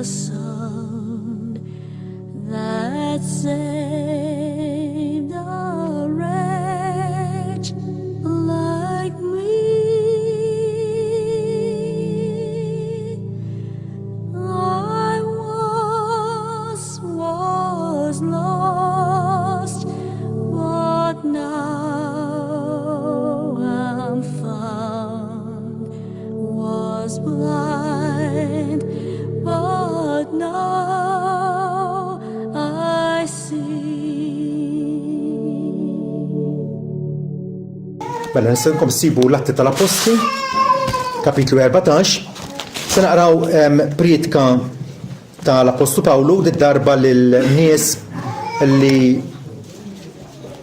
Son that saved a wretch like me. I was lost, but now I'm found, was blind, but now I see. Mela nistenkom sibu l-Atti tal-Apostli, kapitlu 14, se naqraw priedka tal-Apostlu Pawlu darba lil-nies li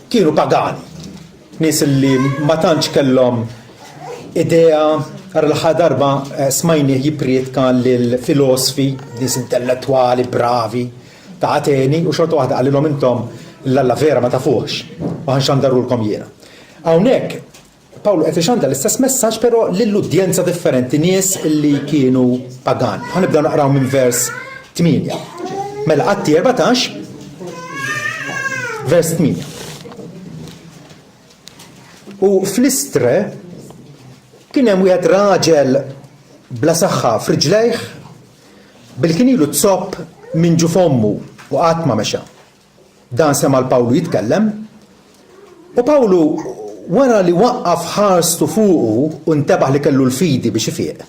kienu pagani, nies li ma tantx kellhom idea. Għara l-ħa darba smajni jipriedka l-filosofi, nies intellettuali, bravi, ta' Ateni, u xorta waħda għallilhom intom l-alla vera ma tafuħx, u ħanxandarulkom jiena. Hawnhekk Pawlu qed ixandar l-istess messaġġ però lill-udjenza differenti, nies li kienu pagani. Ħanibdew naqraw minn vers 8. Mela Atti 14, vers 8. U fl-Istre kien hemm wieħed raġel bla saħħa f'riġlejh bil-kien ilu tsopp minn ġu fommu u qatt ma mexa. Dan sema l-Pawlu jitkellem u Pawlu wara li waqqaf ħarstu fuqu u ntebaħ li kellu l-fidi biex ifieq.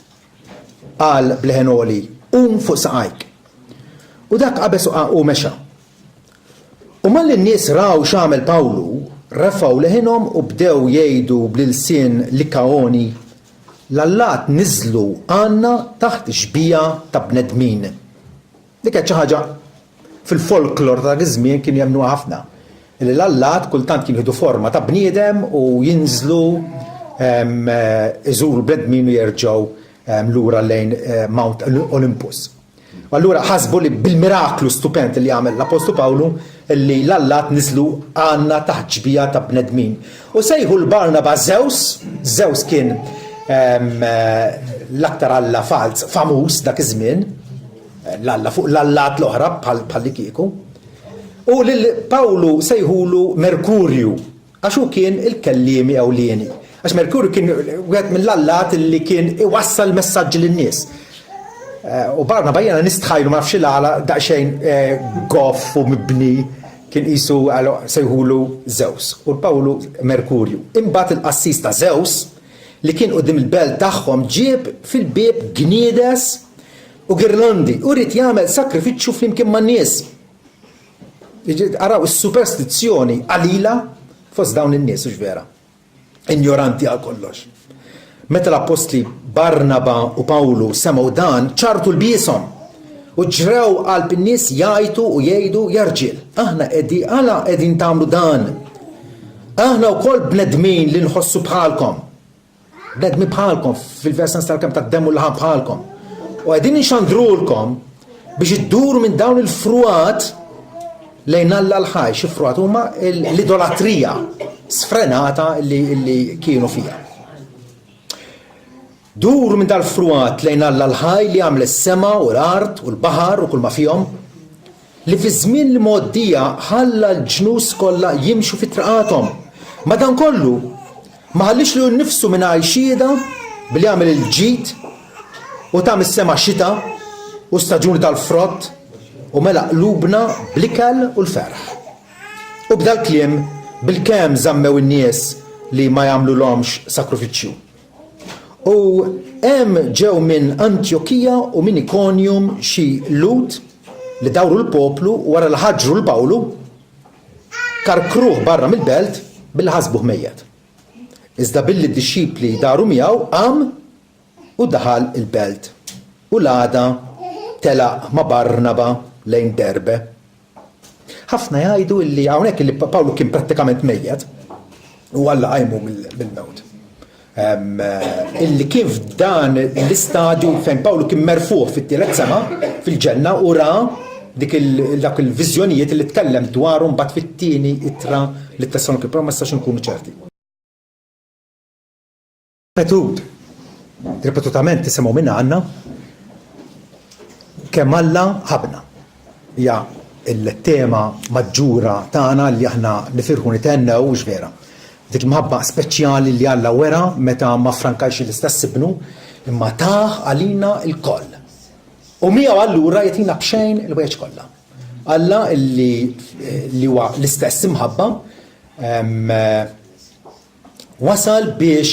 Qal bleħenoli fuq saqajk. U dak qabeż u mexa. U malli n-nies raw x'għamel Pawlu, refaw leħinhom u bdew jgħidu bl-ilsien Likaoni l-allat niżlu għandna taħt xbija ta' bnedmin. Dik xi ħaġa fil-folklor ta' żmien kien jemnu ħafna. Li l-allat kultant kien jieħdu forma ta' bniedem u jinżlu iżuru bnedmin u jerġgħu lura lejn Mount Olympus. U allura ħasbu li bil-miraklu stupend li għamel l-Apostlu Pawlu li l-allat niżlu għandna taħt xbija ta' bnedmin. U sejħu l-Barnaba Zeus kien l-aktar alla falz famuż dak iż-żmien, l-alla fuq l-allat l-oħra bħal li kieku. U lil Pawlu sejħulu Merkurju, għaxu kien il-kellimi ewlieni. Għax Merkurju kien wieħed mill-allat li kien iwassal messaġġi lin-nies. U Barnaba jiena nistħajlu ma nafx il-għala daqsxejn goff u mibni kien qisu sejħulu Zeus u l-Pawlu Merkurju. Imbagħad il-qassis ta' Zeus li kien qudiem il-belt tagħhom ġieb fil-bieb gniedes u girlandi u rrid jagħmel sakrifiċċju flimkien man-nies. Araw is-superstizzjoni qalila fost dawn in-nies hux vera. Ignoranti għal kollox. Meta l-Apostli Barnaba u Pawlu semgħu dan ċartu l-bieshom u ġrew qalb in-nies jgħidu u jgħidu jarġiel. Aħna qegħdin tagħmlu dan. Aħna wkoll bnedmin li nħossu bħalkom. Bnedmi bħalkom fil-versans tal-kem tad-demmu l-ħam bħalkom. U qegħdin inxandrulkom biex idduru minn dawn il-fruat lejn Alla l-ħaj. Xi fruat huma l-idolatrija sfrenata li kienu fiha. Dur minn dal-fruat lejn Alla l-ħaj li għamel is-sema u l-art u l-baħar u kull ma fihom li fi żmien li moddija ħalla l-ġnus kollha jimxu fit-traqathom. Madankollu ma ħallix li nnifsu minn għajxieda billi jagħmel il-ġid u tagħmel is-sema xita u staġuni tal-frott u mela qlubna bl-ikel u l-ferħ. U b'dal-kliem bil-kemm żammew in-nies li ma jagħmluhomx sakrifiċċju. U hemm ġew minn Antjokija u minn Ikonium xi lut li dawru l-poplu wara li ħaġru l-Pawlu karkruh barra mill-belt billi ħasbuh mejjed. Iżda billi d-dixxipli daru miegħu qam u daħal il-belt. U l-għada telaq ma' Barnaba lejn Derbe. Ħafna jgħidu li hawnhekk li Pawlu kien prattikament mejjed u Alla qajmu mill-mewt. Illi kif dan l-istadju fejn Pawlu kien merfuħ fit-tielet sema fil-ġenna u ra dak il-viżjonijiet li tkellem dwarhom mbagħad fit-tieni ittra li Tessaloniki, però ma nistax nkunu ċerti. Ripetutament tisimgħu minn għandna kemm Alla ħabna. Ja il-tema maġġura tagħna li aħna nifirħu nitennew mhux vera. Dik il-mħabba speċjali li Alla wera meta ma frankajx l-istess ibnu imma taħ għalina l-koll. U miegħu allura jagħtina b'xejn il-weġ kollha. Alla li huwa l-istess imħabba wasal biex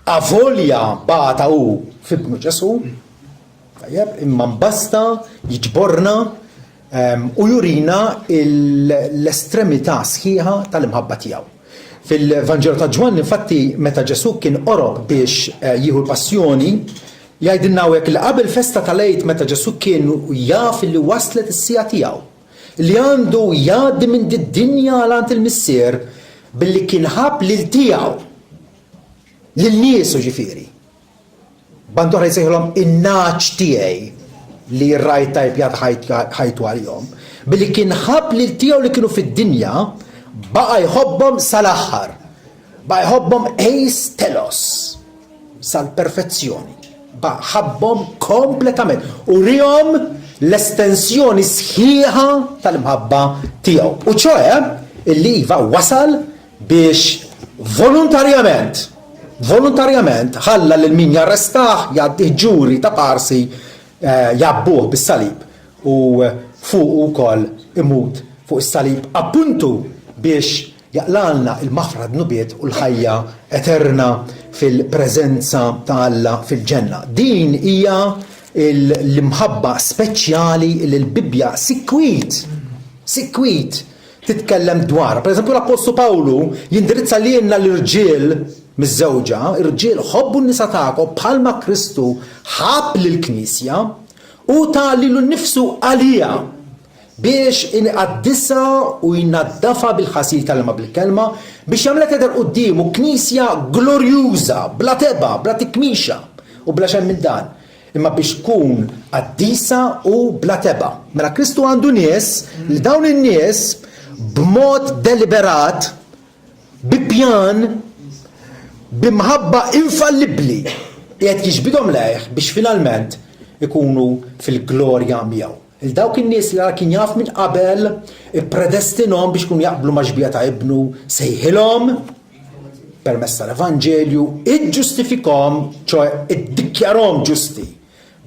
avolja bata u fibnu Ġesu, imma mbasta jiġborna u jurina l-estremità sħiħa tal-imħabba tiegħu. Fil-Vanġelu ta' Ġwann infatti meta Ġesu kien qorob biex jieħu l-passjoni, jgħidilna hekk li qabel festa tal-Għid meta Ġesu kien jaf li waslet is-sija tiegħu, li għandu jgħaddi minn id-dinja għal il-missier billi kien ħab lil tiegħu lil-nies ġifieri. Bandoħra jsejħulhom in-naċ tiegħi li r-rajt tajb jagħti ħajtu għalihom, billi kien ħab lil tiegħu li kienu fid-dinja baqa' jħobbhom sal-aħħar, baqa' jħobbhom eis telos sal-perfezzjoni, baqa' ħabbhom kompletament u rihom l-estensjoni sħiħa tal-imħabba tiegħu. U ċoe illi iva wasal biex volontarjament ħalla lil min jarrestaħ jgħaddih ġuri ta' parsi jabbuh bis-salib u fuq ukoll imut fuq is-salib appuntu biex jaqlalna il-maħfra d-nubiet u l-ħajja eterna fil-preżenza ta' Alla fil-ġenna. Din hija l-imħabba speċjali li l-Bibja sikwit titkellem dwar. Per eżempju l-Apostlu Pawlu jindirizza lilna l-irġiel miż-żewġa, irġiel ħobbu n-nisa tagħkom bħalma Kristu ħab lill-Knisja u ta' lilu nnifsu għalija biex inqaddisha u jnaddafa bil-ħasil tal-kelma bil-kelma biex jagħmilha tidher qudiemu Knisja glorjuża, bla teba, bla tikmixa u bla xejn minn dan. Imma biex tkun qaddisa u bla teba. Mela Kristu għandu nies li dawn in-nies b'mod deliberat, bi pjan, b'imħabba infallibbli qiegħed jiġbidhom lejh biex finalment ikunu fil-glorja miegħu. Il-dawk in-nies li kien jaf minn qabel ippredestinhom biex ikunu jaqblu maġbija ta' ibnu sejħilhom permezz tal-Evanġelju, iġġustifikhom, ċoe iddikjarhom ġusti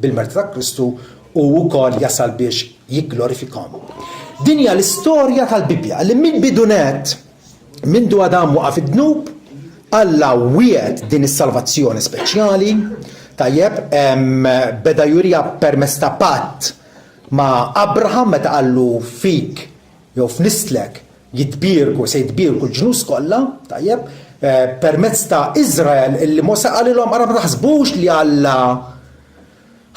bil-merti ta' Kristu u wkoll jasal biex jigglorifikhom. Din hija l-istorja tal-Bibja li mill-bidunet mindu Adam waqa' fid-dnub Alla wiegħed din is-salvazzjoni speċjali tajjeb beda jurija permezz ta' patt ma' Abraham meta qallu fik jew f'nislek jitbierku se jitbierku l-ġnus kollha tajjeb permezz ta' Iżrael illi Mosè qalilhom ara ma taħsbux li Alla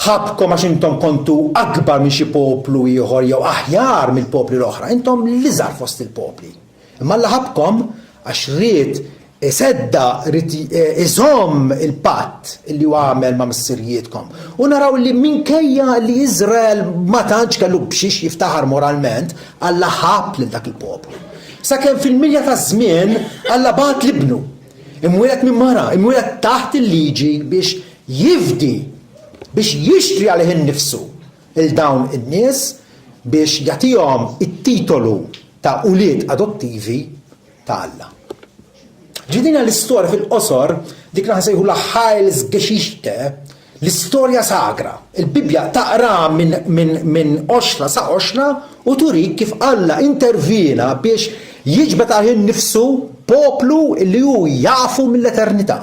ħabkom għax intom kontu akbar minn xi poplu ieħor jew aħjar mill-popli l-oħra, intom l-iżgħar fost il-popli. Imma Alla ħabkom għax ried isedda iżomm il-patt li huwa għamel ma' missirijietkom. U naraw li minkejja li Iżrael ma tantx kellu b'xiex jiftaħar moralment, Alla ħab lil dak il-poplu. Sakemm fil-milja ta' żmien Alla bagħat l-ibnu. Imwieled minn mara, imwieled taħt il-liġi biex jifdi biex jixtri għalih innifsu il-dawn in-nies biex jagħtihom it-titolu ta' ulied adottivi ta' Alla. Ġidina l-istorja fil-qosor dik naħsejħu la Heilsgeschichte, l-istorja sagra. Il-Bibja taqra minn oxra sa oxra u turik kif Alla intervina biex jiġbed għalih innifsu poplu li hu jafu mill-eternità.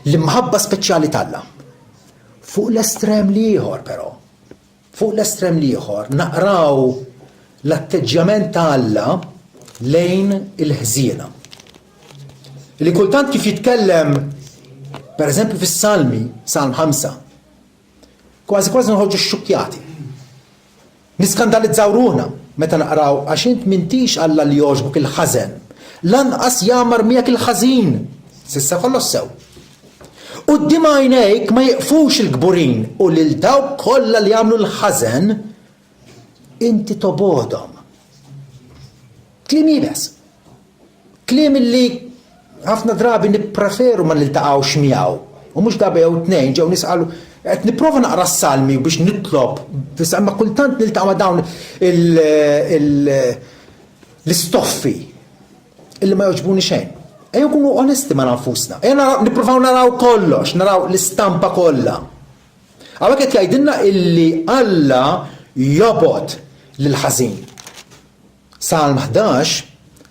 L-imħabba speċjali tal-Alla. Fuq l-estrem liħor però, fuq l-estrem liħor naqraw l-atteġġjament ta' Alla lejn il-ħżiena. Li kultant kif jitkellem, per eżempju fis-Salmi, Salm 5, kważi nħoġġu xxukkjati. Niskandalizzaw ruħna meta naqraw għax int m'intix Alla li jogħġbok il-ħażen, lanqas jagħmar miegħek il-ħażin, s'issa kollox sew. Quddiem għajnejk ma jiqfux il-kburin u lil dawk kollha li jagħmlu l-ħażen inti tobodhom. Kliem ibes. Kliem li ħafna drabi nippreferu ma niltaqgħux miegħu. U mhux darba jew tnejn ġew nisqalu qed nipprova naqra s-salmi biex nitlob, imma kultant niltaqa' ma' dawn l-istoffi illi ma jogħġbuni xejn. Ejja nkunu onesti ma' nfusna. Ejja nippruvaw naraw kollox, naraw l-istampa kollha. Hawnhekk qed jgħidilna illi Alla jobod lil-ħażin. Salm 11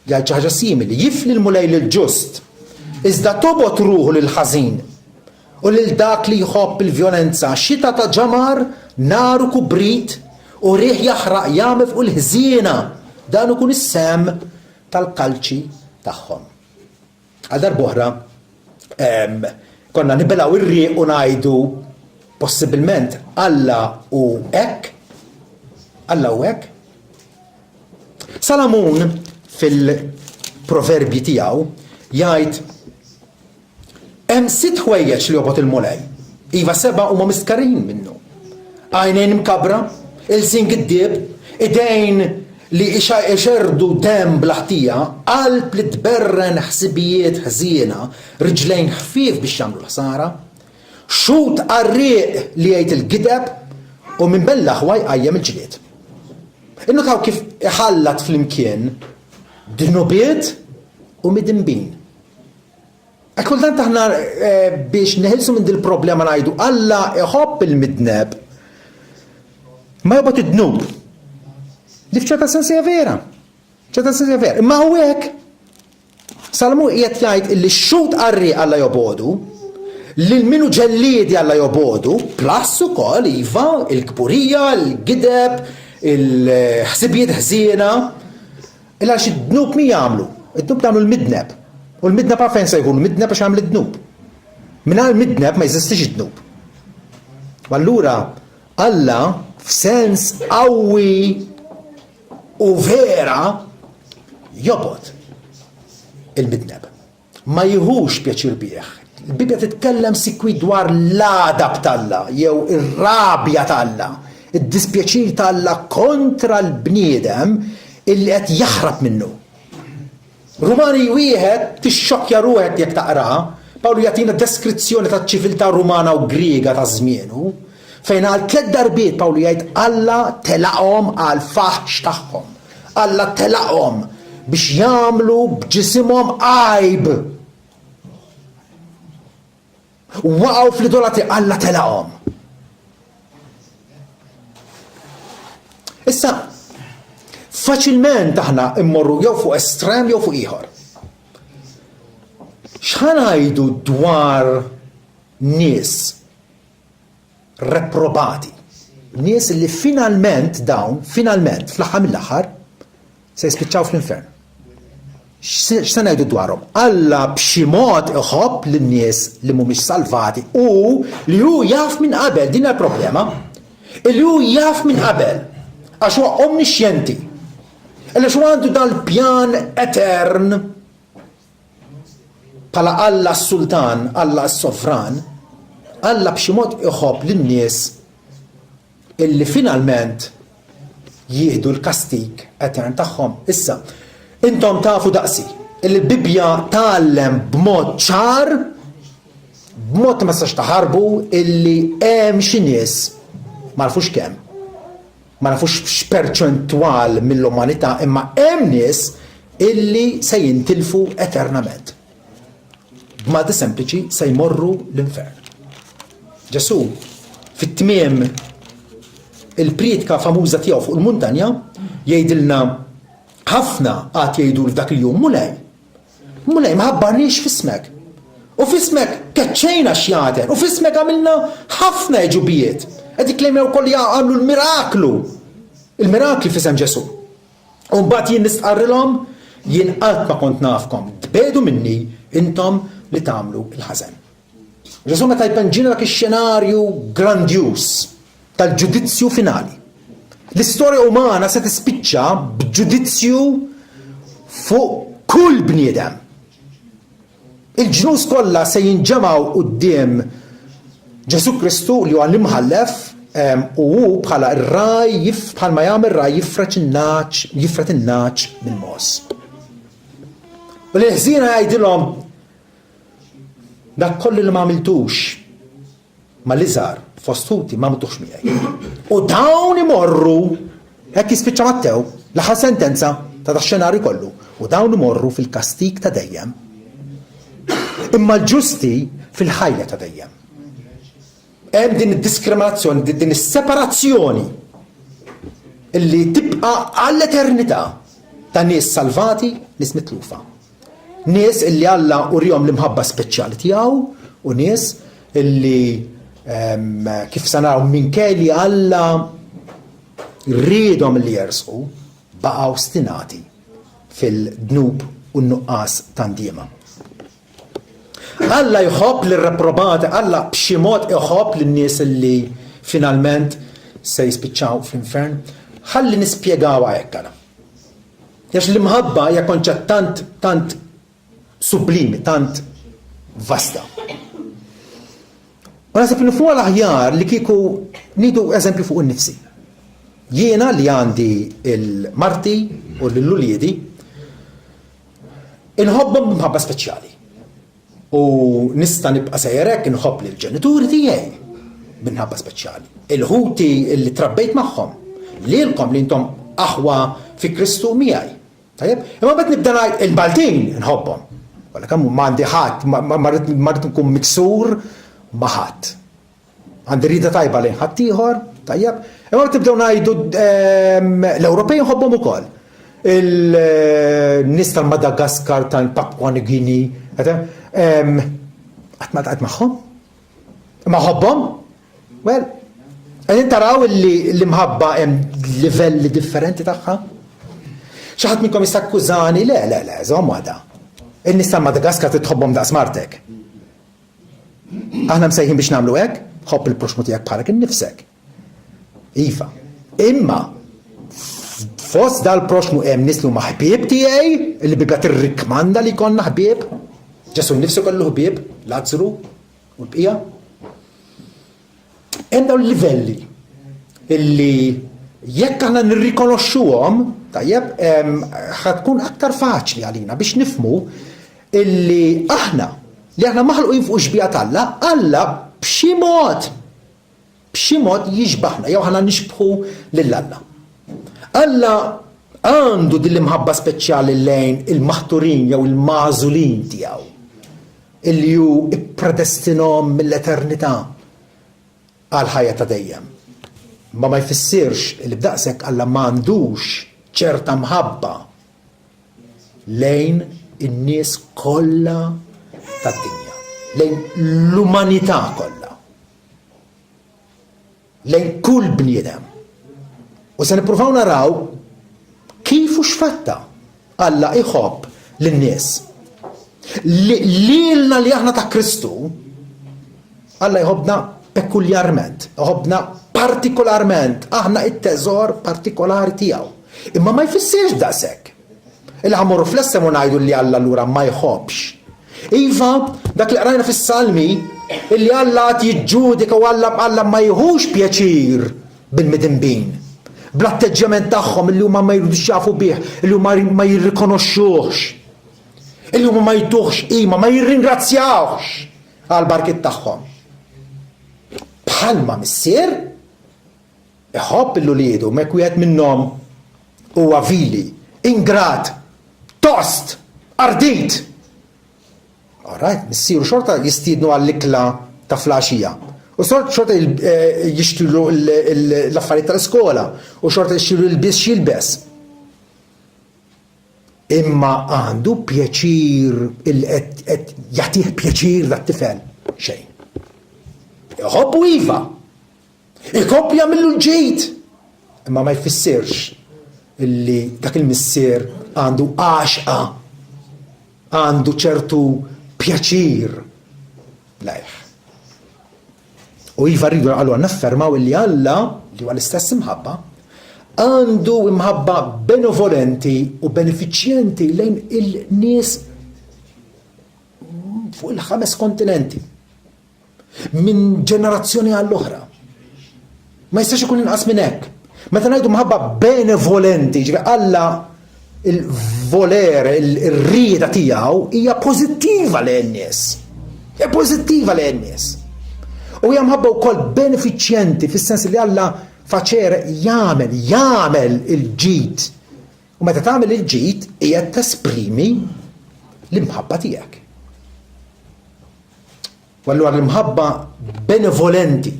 jgħid xi ħaġa simili, jifli l-mulej lill-ġust, iżda tobod ruħu lil-ħażin u lil dak li jħobb il-vjolenza, xita ta' ġamar, naru kubrit u riħ jaħraq jamef u l-ħżiena. Dan ikun is-sem tal-kalċi tagħhom. Għal darb'oħra konna nibelaw ir-rieq u ngħidu possibilment Alla u hekk. Alla u hekk. Salamun fil-proverbji tiegħu jgħid hemm 6 ħwejjeġ li jobgħod il-mulej. Iva 7 huma mistkarrin minnu. Għajnejn mkabra, il-sin giddieb, idejn li ixerdu dem blaħtija, qalb li tberren ħsibijiet ħżiena, riġlejn ħfief biex jagħmlu l-ħsara, xut qarrieq li jgħid il-gideb u minn bella ħwaj qajjem il-ġlied. Innu taw kif iħallat fl-imkien dnubiet u midinbin. Kultant aħna biex neħilsu minn dil-problema ngħidu Alla iħobb il-midneb ma jobgħod id-dnub. Li f'ċerta sensi vera. ċerta sensi vera. Imma hu hekk Salmu qiegħed jgħid illi x-xut qarrieq Alla jobodu, lil minu ġelliedi Alla jobodu, plus ukoll iva il-kburija, il-gideb, il-ħsibijiet ħżiena, illa xi dnub mi jagħmlu? Id-dnub tagħmlu l-midneb. U l-midneb għal fejn se jkun? Midneb għax jagħmel id-dnub. Mingħajr il-midneb ma jeżistix id-dnub. U allura Alla f'sens qawwi u vera jobod il-midneb. Ma jieħux pjaċir bih. Il-Bibja titkellem sikwi dwar l-adab tal-Alla, jew ir-rabja tal-Alla, id-dispjaċir tal-Alla kontra l-bniedem illi qed jaħrab minnu. Rumani wieħed tixxokkja ruħek jekk taqraha, Pawlu jagħtina deskrizzjoni taċ-ċiviltà Rumana u Griega ta' żmienu, fejn għal 3 darbiet Pawlu jgħid Alla telaqhom għal faħx tagħhom. Alla telaqhom biex jagħmlu b'ġisimhom għajb. Waqgħu fl-idolati Alla telaqhom. Issa, faċilment aħna immorru jew fuq estrem jew fuq ieħor. X'ħanajdu dwar nies reprobati, nies li finalment fl-aħħar mill-aħħar se jispiċċaw fl-infern. X'se ngħidu dwarhom? Alla b'xi mod iħobb lin-nies li mhumiex salvati u li hu jaf minn qabel, din il-problema, li hu jaf minn qabel għax huwa omniscienti. Illa xu għandu dal-pjan etern bħala Alla s-sultan, Alla s-sovran, Alla b'xi mod iħobb lin-nies illi finalment jieħdu l-kastik etern tagħhom. Issa, intom tafu daqsi, il-Bibja tgħallem b'mod ċar, b'mod ma tistax taħarbu illi hemm xi nies ma nafux kemm, ma nafux x'perċentwal mill-umanità, imma hemm nies illi se jintilfu eternament. B'modi sempliċi se jmorru l-infern. Ġesu fit-tmiem il-priedka famuża tiegħu fuq il-muntanja jgħidilna ħafna qatt jgħidu f'dak il-jum mulej ma ħabbarniex f'ismek. U f'ismek keċċejna x'jagħten, u f'ismek għamilna ħafna eġubijiet. Qed jikklejmew ukoll jagħmlu l-miraklu. Il-mirakli f'isem Ġesu. U mbagħad jien nistqarrilhom jien qatt ma kont nafkom. Tbedu minni intom li tagħmlu l-ħażen. Ġesu meta jpenġina dak ix-xenarju grandjuż tal-ġudizzju finali. L-istorja umana se tispiċċa b'ġudizzju fuq kull bniedem. Il-ġnus kollha se jinġemgħu quddiem Ġesu Kristu li huwa l-imħallef u hu bħala r-raj bħalma jagħmel raj jifret in-naċ mill-mos. U l-ħżiena jgħidilhom dak kollu li ma għamiltux ma l-iżgħar fostuti ma mutux miegħi. U dawn imorru, hekk jispiċċa Mattew, l-aħħar sentenza ta' dax-xenarju kollu, u dawn imorru fil-kastik ta' dejjem. Imma l-ġusti fil-ħajja ta' dejjem. Hemm din id-diskriminazzjoni, din is-separazzjoni illi tibqa' għall-eternità ta' nies salvati, nies mitlufa. Nies illi Alla urihom l-imħabba speċjali tiegħu u nies illi kif se naraw minkejli Alla rriedhom li jersqu baqgħu stinati fil-dnub u n-nuqqas ta' ndiema. Alla jħobb lir-reprobati, Alla b'xi mod iħobb lin-nies illi finalment se jispiċċaw fl-infern. Ħalli nispjegawha hekk għana. Għax l-imħabba hija konċett tant sublimi, tant vasta. U naħseb li fuq l-aħjar li kieku nidu eżempju fuq innifsi. Jiena li għandi il-marti u l-uliedi inħobbhom b'imħabba speċjali. U nista' nibqa' sejrek inħobb lill ġenituri tiegħi b'imħabba speċjali. Il-ħuti li trabbejt magħhom, lilkom li intom aħwa fi Kristu miegħi. Tajjeb? Imma qed nibda ngħid il-Maltin inħobbhom. Walla kemm m'għandi ħadd, ma rrid nkun miksur ma' ħadd. Għandi rida tajba lejn ħadd ieħor, tajjeb? Imma tibdew ngħidu l-Ewropej inħobbhom ukoll. Il-nies tal-Madagaskar, tal-Papua New Guinea, qatt magħhom? Ma ħobbhom? Well, qegħdin taraw li l-imħabba hemm livelli differenti tagħha? Xi ħadd minnkom jista' akkużani, le, żomm għada. In-nies tal-Madagaskar titħobbhom daqs martek. Aħna msejħin biex nagħmlu hekk, ħobb il-proxmu tiegħek bħalek innifsek. Iva. Imma fost dal-proxmu hemm nies li huma ħbieb tiegħi li Bibla tirrikmanda li jkollna ħbieb. Ġesu nnifsu kollu ħbieb, Lazzaru u l-bqija. Hemm dawn livelli illi jekk aħna nirrikonoxxuhom, tajjeb, ħatkun aktar faċli għalina biex nifhmu illi aħna maħluqin fuq xbija Alla b'xi mod jiġbaħna, jew ħana nixbħu lill-Alla. Alla għandu din l-imħabba speċjali lejn il-maħturin jew il-mażulin tiegħu illi hu ippredestinom mill-eternità għal ħajja ta' dejjem. Ma jfissirx li b'daqshekk Alla m'għandux ċerta mħabba lejn in-nies kollha tad-dinja, lejn l-umanità kollha, lejn kull bniedem. U se nippruvaw naraw kif u x'fatta Alla iħobb lin-nies. Lilna li aħna ta' Kristu, Alla jħobbna pekuljarment, jħobbna partikolarment, aħna it-teżor partikolari tiegħu. Imma ma jfissirx daqshekk. Il-ħamurru fl-essem u ngħidu li Alla allura ma jħobbx. Iva, dak li qrajna fis-Salmi, illi Alla qed jiġġudika u Alla ma jħux pjaċir bil-midinbin. Bl-atteġġament tagħhom illi huma ma jridux jafu bih, illi huma ma jirrikonoxxuhx, illi huma ma jtuħx qima, ma jirringrazzjawx għal barkit tagħhom. Bħalma missier iħobb l-uliedu mek wieħed minnhom huwa vili, ingrat, tost, ardit. Alright, missieru xorta jistiednu għall-ikla ta' flaxija. U xorta jixtilu l-affarijiet tal-iskola u xorta jixtilu l-bis jilbes. Imma għandu pjaċir, jagħtih pjaċir dat-tifel xejn. Iħobbu iva. Iħobbu jagħmlu l-ġejt. Imma ma jfissirx illi dak il-missier għandu għaxqa, għandu ċertu pjaċir lejh. U iva rridu għallu naffermaw illi Alla, li huwa l-istess imħabba, għandu imħabba benevolenti u benefiċjenti lejn il-nies fuq il-5 kontinenti. Minn ġenerazzjoni għall-oħra. Ma jistax ikun inqas minn hekk. Meta ngħidu mħabba benevolenti, ġifieri Alla il-voler, il-rieda tiegħu hija pożittiva lejn nies. Hija pożittiva lejn nies. U hija mħabba wkoll benefiċjenti fis-sens li Alla faċere jagħmel il-ġid. U meta tagħmel il-ġid hija tesprimi l-imħabba tiegħek. U allura l-imħabba benevolenti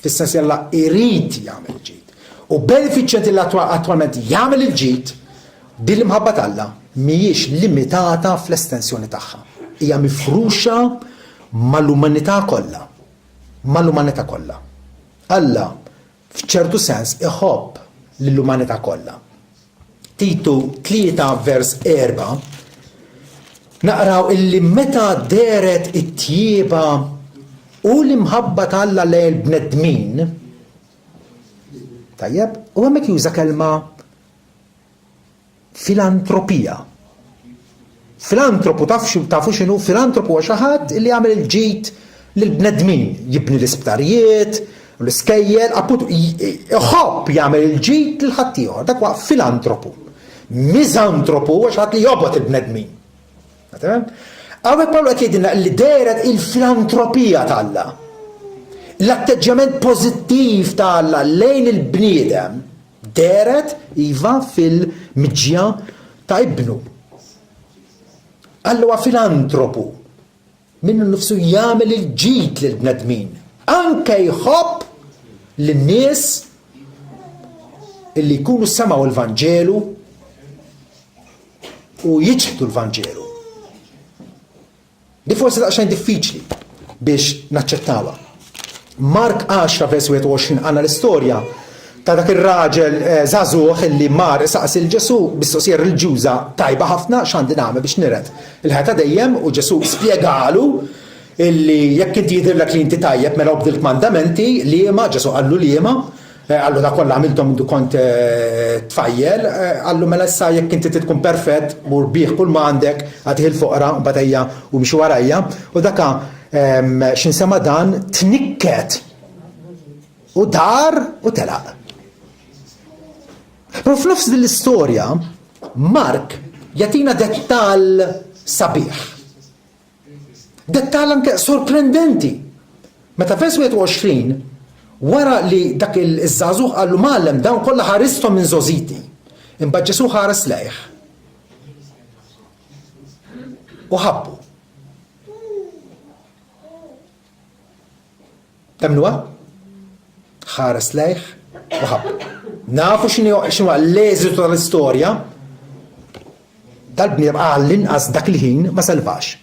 fis-sens li Alla irid jagħmel il-ġid. U benefiċjenti li attwalment jagħmel il-ġid din l-imħabba t'Alla mhijiex limitata fl-estensjoni tagħha. Hija mifruxa mal-umanità kollha. Mal-umanità kollha. Alla f'ċertu sens iħobb lill-umanità kollha. Titu 3:4 naqraw illi meta deret it-tjieba u l-imħabba t'Alla lejn il-bnedmin. Tajjeb, u hemmhekk juża kelma filantropija. Filantropu tafu x'inhu filantropu huwa xi ħadd li jagħmel il-ġid lill-bnedmin, jibni l-isptarijiet u l-iskejjel, appuntu iħobb jagħmel il-ġid lil ħadd ieħor, dak huwa filantropu. Miżantropu huwa xi ħadd li jobgħod il-bnedmin. Hawnhekk Pawlu qed jgħidilna li deret il-filantropija t'Alla. L-atteġġament pożittiv t'Alla lejn il-bniedem deret iva fil-miġja ta' ibnu. Alla huwa filantropu. Minnu nnifsu jagħmel il-ġid lill-bnedmin. Anke jħobb lin-nies illi jkunu semaw il-Vanġelu u jiġħdu l-Vanġelu. Di forsi daqsxejn diffiċli biex naċċettawha. Mark 10:21 għandna l-istorja ta' dak ir-raġel żagħżugħ illi mar saqs il-Ġesu mistoqsija reliġjuża tajba ħafna x'għandi nagħmel biex nired il-ħajta dejjem u Ġesu spjegalu illi jekk inti jidhirlek li inti tajjeb mela ubdi l-kmandamenti liema Ġesu qallu liema qallu da kollha għamilthom intu kont tfajjel qallu mela issa jekk inti tkun perfett mur bih kull ma għandek għatih il-foqra batejja u mxi warajja u daka x'insema dan tnikket u dar u telaq. Però f'nofs din l-istorja Mark jagħtina dettall sabiħ. Dettall anke sorprendenti. Meta vers 21 wara li dak iż-żagħżugħ qallu Mgħallem dawn kollha ħaristhom minn żożiti. Imbagħad Ġesu ħares lejh. U ħabbu. Temnuha? Ħares lejh u ħabbu. Nafu x'inhu l-eżitu tal-istorja dal-bniedem għall-inqas dak il-ħin ma salvax.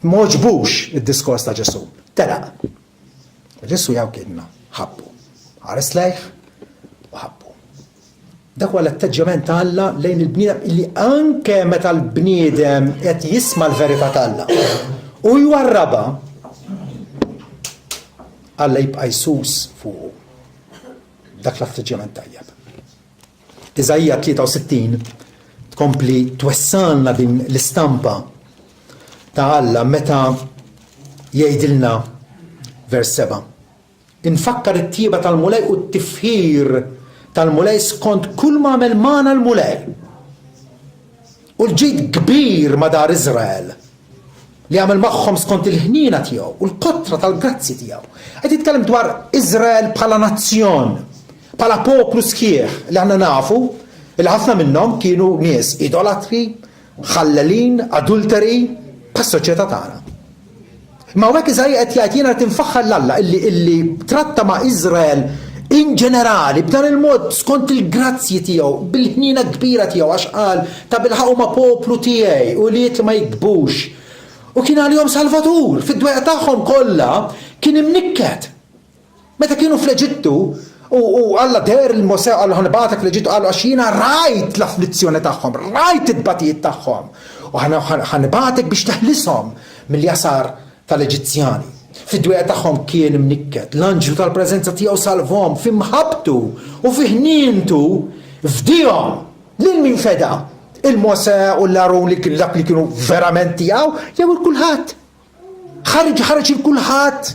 Moġbux id-diskors ta' Ġesu. Telaq. Ġesu jew kienna ħabbu. Ħares lejh u ħabbu. Dak huwa l-atteġġament ta' Alla lejn il-bniedem illi anke meta l-bniedem qed jisma' l-verità ta' Alla u jwarraba Alla jibqa' jsus fuqu. Dak l-atteġġament tajjeb. Iżajja 63 tkompli twessalna din l-istampa ta' Alla meta jgħidilna vers 7. Infakkar it-tjieba tal-mulej u t-tifħir tal-mulej skont kull ma għamel magħna l-mulej. U l-ġid kbir ma' dar Iżrael li għamel magħhom skont il-ħnina tiegħu u l-kotra tal-grazzi tiegħu. Qed jitkellem dwar Iżrael bħala nazzjon, bħala poplu sħiħ li għandna nafu li ħafna minnhom kienu nies idolatri, ħallalin, adulteri bħas-soċjetà tagħna. Ma hekk Iżajja qed jgħid jiena tinfaħħar l-Alla illi tratta ma' Iżrael in ġenerali b'dan il-mod skont il-grazzji tiegħu, bil-ħnina kbira tiegħu għax qal ta' bilħaqu ma' poplu tiegħi u li ma jikbux. U kien għalihom Salvatur, fid-dwejqa tagħhom kollha kien imnikket. Meta kienu fl-Eġittu u Alla der il-Mosè għallu ħanbatek fl-Eġittu għallu għax jiena rajt l-afflizzjoni tagħhom, rajt id-batijiet tagħhom u ħanbatek biex teħlishom mill-jasar tal-Eġizzjani. Fid-dwejqa tagħhom kien imnikket, l-anġlu tal-preżenza tiegħu salvhom f'imħabtu u fiħnientu fdihom lil min feda il-Mosè u l-Arun li kienu verament tiegħu jew il-kulħadd. ħareġ il-kulħadd.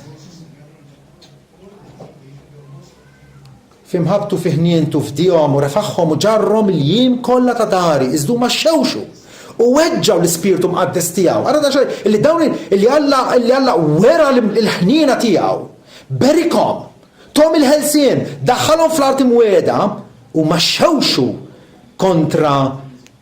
F'imħabtu fiħnientu fdihom u refaħħom u ġarrom il-jiem kollha ta' dari iżdu ma xewxu. U weġġaw l-Ispirtu Mqaddes tiegħu. Ara daċċaj, illi dawn illi Alla wera l-ħniena tiegħu berikom, tom il-ħelsien, daħħalhom fl-art imwieda u ma xewxu kontra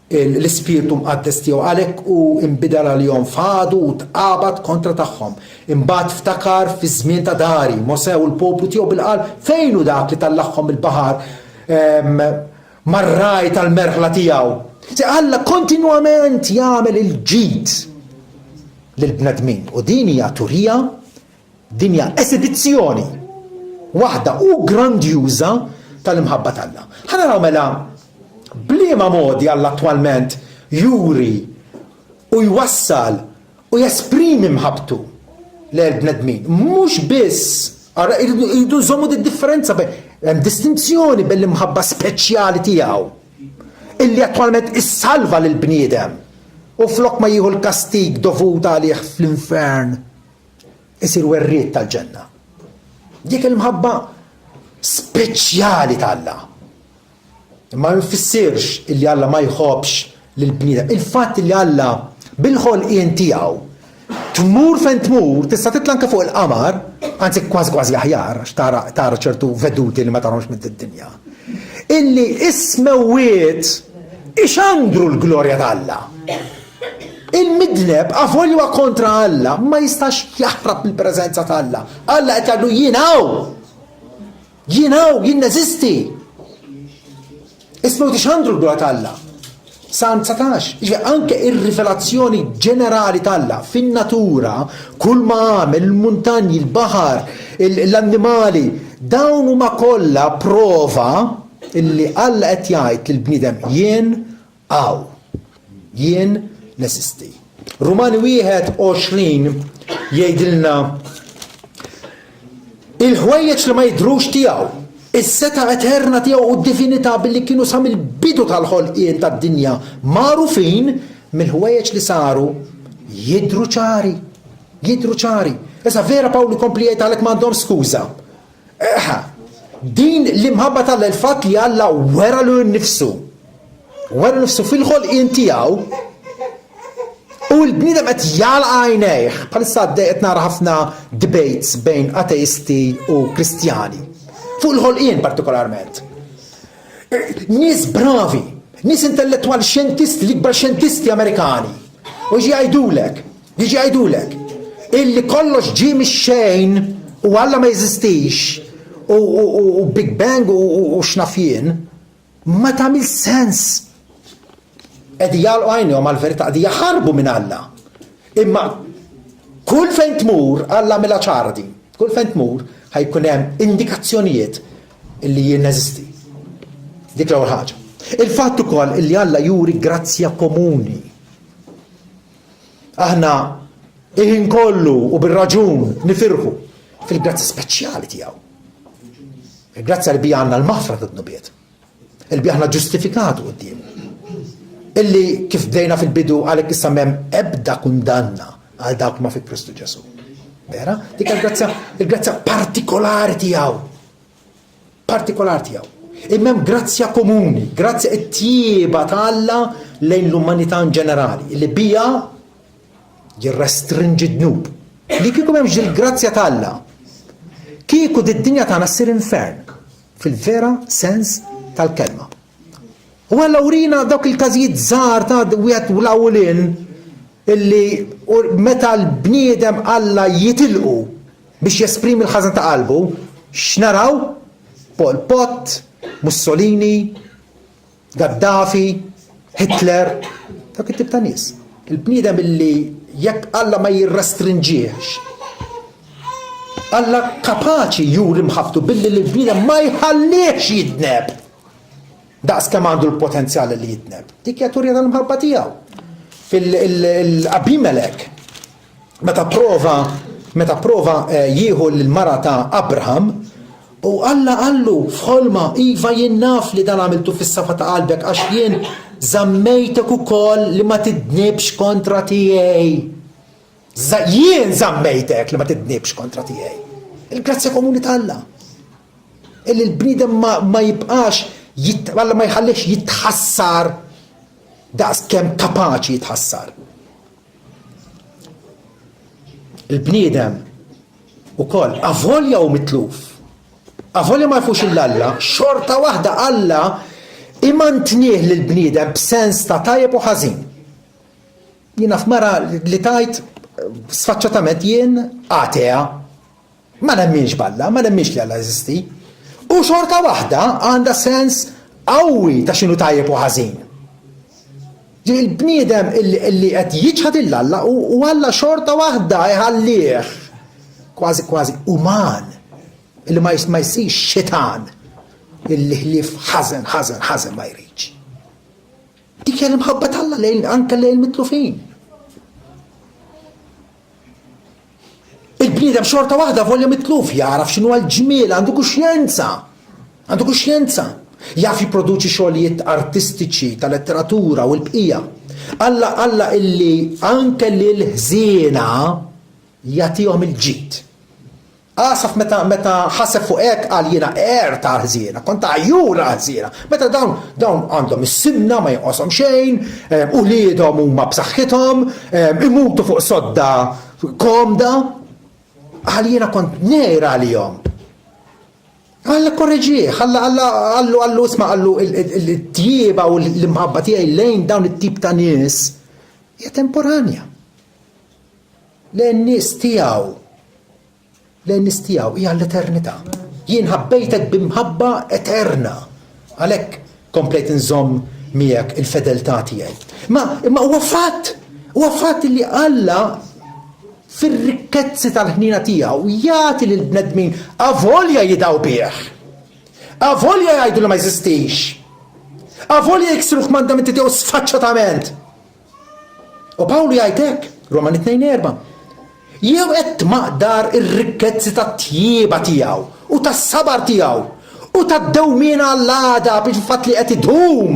l-ispirtu mqaddes tiegħu għalhekk u imbidel għalihom fadu u tqabad kontra tagħhom. Imbagħad ftakar fi żmien ta' Dari, Mosè u l-poplu tiegħu bil-qalb fejn hu dak li tallaħħom il-baħar mar-raj tal-merħla tiegħu. Alla kontinwament jagħmel il-ġid lill-bnedmin u din hija turija, din hija esibizzjoni waħda u grandjuża tal-imħabba tagħna. Ħa naraw mela bliema modi Alla attwalment juri u jwassal u jesprimi mħabtu l-bnedmin. Mhux biss jridu nżommu differenza hemm distinzjoni bil-imħabba speċjali tiegħu illi attwalment issalva lil bniedem u flok ma jieħu l-kastig dovut għalih fl-infern isir werriet tal-ġenna. Dik il-mħabba speċjali tal-Alla. Ma jfissirx illi Alla ma jħobbx lil bniedem. Il-fatt illi Alla bil-ħolqien tiegħu tmur fejn tmur, tista' titla' anke fuq il-qamar, anzi kważi aħjar għax tara ċertu veduti li ma tarahomx mid-dinja. Illi ismewiet ixandru l-glorja tal-Alla. Il-midneb għafolju kontra Alla ma jistax jaħrab il-preżenza tal-Alla. Alla qed jgħidu jien neżisti. Ismew tixandru l-glorja tal-Alla. Sa 19, anke ir-rivelazzjoni ġenerali tal-Alla fin-natura, kull ma għamel, il-muntanji, il-baħar, l-annimali, dawn huma kollha prova illi Alla qed jgħid lill-bniedem jien nesisti. Rumani 1:20 jgħidilna il-ħwejjeġ li ma jidrux tiegħu, is-seta eterna tiegħu u d-divinità billi kienu sa mill-bidu tal-ħolqien tad-dinja magħrufin mill-ħwejjeġ li saru jidru ċari. Issa vera Pawlu kompli jgħid għalhekk m'għandhom skuża. Din l-imħabba tal-fatt li Alla wera lu nnifsu fil-ħolqien tiegħu u l-bniedem qed jagħlaq għajnejh. Bħalissa qed nara ħafna debates bejn ateisti u Kristjani fuq il-ħolqien partikolarment. Nies bravi, nies intellettwali xjentisti, l-ikbar xjentisti Amerikani. U jiġi jgħidulek illi kollox ġie mix-xejn u Alla ma jeżistix u Big Bang u xnafjien ma tagħmel sens. Qed jagħlqu għajnihom għall-verità qed jaħarbu minn Alla. Imma kull fejn tmur Alla mela ċardi, kull fejn tmur ħajkun hemm indikazzjonijiet illi jien neżisti. Dik l-ewwel ħaġa. Il-fatt ukoll illi Alla juri grazzja komuni. Aħna il-ħin kollu u bir-raġun nifirħu fil-grazzja speċjali tiegħu. Il-grazzja li bija għandna l-maħfra tad-nubiet. Il-bija aħna ġustifikatu quddiem. Illi kif bdejna fil-bidu għalhekk issa m'hemm ebda kundanna għal dawk ma fi Kristu Ġesu. Vera? Dik il-grazzja partikolari tiegħu. Imma hemm grazzja komuni, grazzja t-tjieba ta' Alla lejn l-umanità in ġenerali, li bija jirrestringi d-dnub. Li kieku m'hemmx il-grazzja ta' Alla, kieku d-dinja tagħna ssir infern fil-vera sens tal-kelma. U Alla urina dawk il-każijiet żgħar ta' wieħed u l-awwelin illi meta l-bniedem Alla jitilqu biex jesprimi l-ħażan ta' qalbu, x'naraw? Pol Pot, Mussolini, Gaddafi, Hitler, dak it-tip ta' nies. Il-bniedem illi jekk Alla ma jirrestrinġiex, Alla kapaċi juri mħaftu billi l-bniedem ma jħallihx jitneb. Daqs kemm għandu l-potenzjal li jitneb. Dik hija turja tal-mħabba tiegħu. Fil-Abimelek, meta prova jieħu l-mara ta' Abraham, u Alla qallu f'ħolma iva jien naf li dan għamiltu fis-safa ta' qalbek għax jien żammejtek ukoll li ma tidnibx kontra tiegħi. Jien żammejtek li ma tidnibx kontra tiegħi. Il-grazzja komuni ta' Alla. Illi l-bniedem ma jibqax Alla ma jħallix jitħassar daqs kemm kapaċi jitħassar. Il-bniedem ukoll avolja u mitluf. Avolja ma jfux il-Alla, xorta waħda Alla imantnieh lill-bniedem b'sens ta' tajjeb u ħażin. Jiena f'mara li tajt sfaċċatament jien atea, ma nemminx b'Alla, ma nemminx li Alla jeżisti. U xorta waħda għandha sens qawwi ta' x'inhu tajjeb u ħażin. Il-bniedem illi qed jiġħad il-Alla u Alla xorta waħda jħallih kważi uman illi ma jsirx xitan illi ħlief ħażen ma jridx. Dik hija l-imħabba tal-Alla lejn anke lejn mitlufin. Il-bniedem xorta waħda volja mitluf jaraf x'inhu l-ġmiel, għandu kuxjenza. Jaf jipproduċi xogħlijiet artistiċi tal-letteratura u l-bqija. Alla illi anke lil ħżiena jagħtihom il-ġid. Asaf meta ħaseb fuq hekk qal jiena ta' ħżiena, kont għajjura ħżiena. Meta dawn għandhom is-simna ma jonqoshom xejn, u liedhom huma b'saħħithom, imutu fuq sodda komda, għal jiena kont nejra għalihom. Alla korreġieħ, għallu isma għallu il-tjieba u l-imħabba tiegħi lejn dawn it-tip ta' nies hija temporanja. Lejn nies tiegħu hija l-eternità. Jien ħabbejtek b'imħabba eterna. Għalhekk komplejt inżomm miegħek il-fedeltà tiegħi. Ma huwa fatt li Alla fir-rikkezzi tal-ħnina tiegħu jagħti lil bnedmin avolja jidaw bih. Avolja jgħidu li ma jeżistix. Avolja jiksru l-kmandamenti tiegħu sfaċċatament. U Pawlu jgħid hekk, Romani 2:4. Jew qed maqdar ir-rikkezzi tat-tjieba tiegħu u tas-sabar tiegħu u tad-dewmien għall-għadab il-fatt li qed idum